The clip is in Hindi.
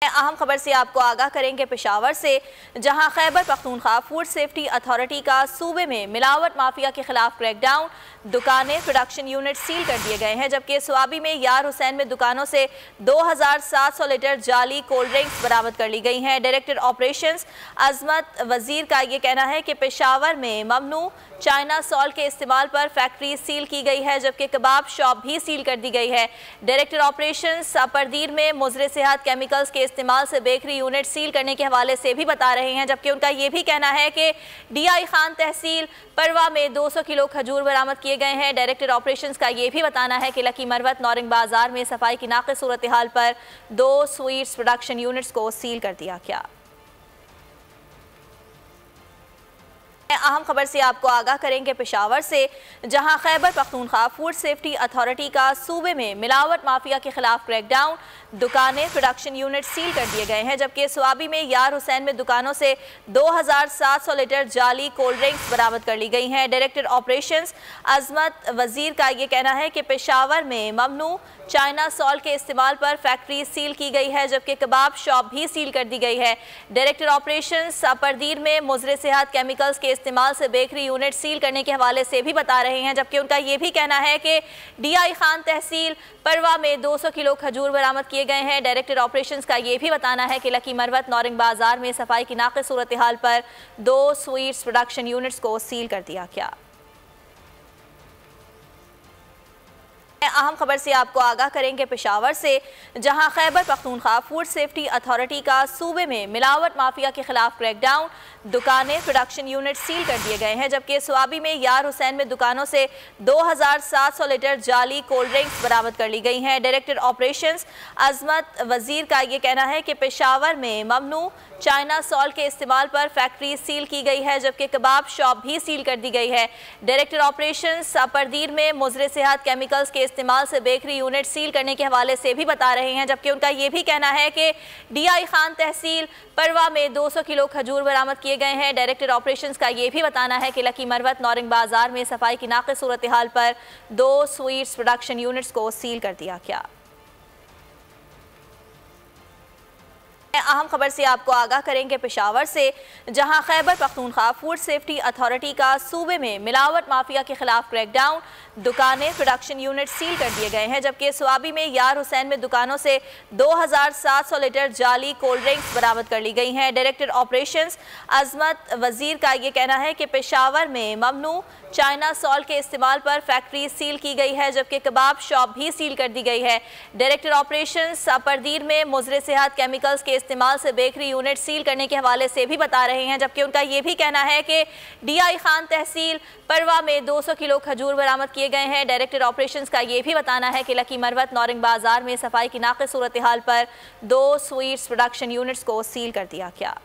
अहम खबर से आपको आगाह करेंगे पेशावर से, जहां Khyber Pakhtunkhwa food safety authority का सूबे में मिलावट माफिया के खिलाफ क्रैकडाउन, दुकानें, प्रोडक्शन यूनिट सील कर दिए गए हैं। जबकि स्वाबी में यार हुसैन में दुकानों से 2700 लीटर जाली कोल्ड ड्रिंक्स बरामद कर ली गई हैं। डायरेक्टर ऑपरेशंस अजमत वजीर का ये कहना है कि पेशावर में ममनू चाइना सॉल्ट के इस्तेमाल पर फैक्ट्री सील की गई है, जबकि कबाब शॉप भी सील कर दी गई है। डायरेक्टर ऑपरेशंस परदीर में मुज़र सेहत केमिकल्स के इस्तेमाल से बेकरी यूनिट सील करने के हवाले से भी बता रहे हैं। जबकि उनका ये भी कहना है कि DI खान तहसील परवा में 200 किलो खजूर बरामद किए गए हैं। डायरेक्टर ऑपरेशंस का ये भी बताना है कि लकी मरवत नौरिंग बाजार में सफाई की नाक़िस सूरत हाल पर 2 स्वीट्स प्रोडक्शन यूनिट्स को सील कर दिया गया। अहम खबर से आपको आगाह करेंगे पेशावर से, जहां Khyber Pakhtunkhwa food safety authority का सूबे में मिलावट माफिया के खिलाफ क्रैकडाउन, दुकानें, प्रोडक्शन यूनिट सील कर दिए गए हैं। जबकि स्वाबी में यार हुसैन में दुकानों से 2700 लीटर जाली कोल्ड ड्रिंक्स बरामद कर ली गई हैं। डायरेक्टर ऑपरेशंस अजमत वजीर का ये कहना है कि पेशावर में ममनू चाइना सॉल्ट के इस्तेमाल पर फैक्ट्री सील की गई है, जबकि कबाब शॉप भी सील कर दी गई है। डायरेक्टर ऑपरेशंस परदीर में मुज़र सेहत केमिकल्स के इस्तेमाल से बेकरी यूनिट सील करने के हवाले से भी बता रहे हैं। जबकि उनका ये भी कहना है कि DI खान तहसील परवा में 200 किलो खजूर बरामद किए गए हैं। डायरेक्टर ऑपरेशंस का ये भी बताना है कि लकी मरवत नौरिंग बाजार में सफाई की नाक़िस सूरत हाल पर 2 स्वीट्स प्रोडक्शन यूनिट्स को सील कर दिया गया। अहम खबर से आपको आगाह करेंगे पेशावर से, जहां Khyber Pakhtunkhwa food safety authority का सूबे में मिलावट माफिया के खिलाफ क्रैकडाउन, दुकानें, प्रोडक्शन यूनिट सील कर दिए गए हैं। जबकि स्वाबी में यार हुसैन में दुकानों से 2700 लीटर जाली कोल्ड ड्रिंक्स बरामद कर ली गई हैं। डायरेक्टर ऑपरेशंस अजमत वजीर का ये कहना है कि पेशावर में ममनू चाइना सॉल्ट के इस्तेमाल पर फैक्ट्री सील की गई है, जबकि कबाब शॉप भी सील कर दी गई है। डायरेक्टर ऑपरेशंस परदीर में मुज़र सेहत केमिकल्स के इस्तेमाल से बेकरी यूनिट सील करने के हवाले से भी बता रहे हैं। जबकि उनका ये भी कहना है कि DI खान तहसील परवा में 200 किलो खजूर बरामद किए गए हैं। डायरेक्टर ऑपरेशंस का ये भी बताना है कि लकी मरवत नौरिंग बाजार में सफाई की नाक़िस सूरत हाल पर 2 स्वीट्स प्रोडक्शन यूनिट्स को सील कर दिया गया। अहम खबर से आपको आगाह करेंगे पेशावर से, जहां Khyber Pakhtunkhwa food safety authority का सूबे में मिलावट माफिया के खिलाफ क्रैकडाउन, दुकानें, प्रोडक्शन यूनिट सील कर दिए गए हैं। जबकि स्वाबी में यार हुसैन में दुकानों से 2700 लीटर जाली कोल्ड ड्रिंक्स बरामद कर ली गई हैं। डायरेक्टर ऑपरेशंस अजमत वजीर का ये कहना है कि पेशावर में ममनू चाइना सॉल्ट के इस्तेमाल पर फैक्ट्री सील की गई है, जबकि कबाब शॉप भी सील कर दी गई है। डायरेक्टर ऑपरेशंस परदीर में मुज़र सेहत केमिकल्स के इस्तेमाल से बेकरी यूनिट सील करने के हवाले से भी बता रहे हैं। जबकि उनका ये भी कहना है कि DI खान तहसील परवा में 200 किलो खजूर बरामद किए गए हैं। डायरेक्टर ऑपरेशंस का ये भी बताना है कि लकी मरवत नौरिंग बाजार में सफाई की नाक़िस सूरत हाल पर 2 स्वीट्स प्रोडक्शन यूनिट्स को सील कर दिया गया।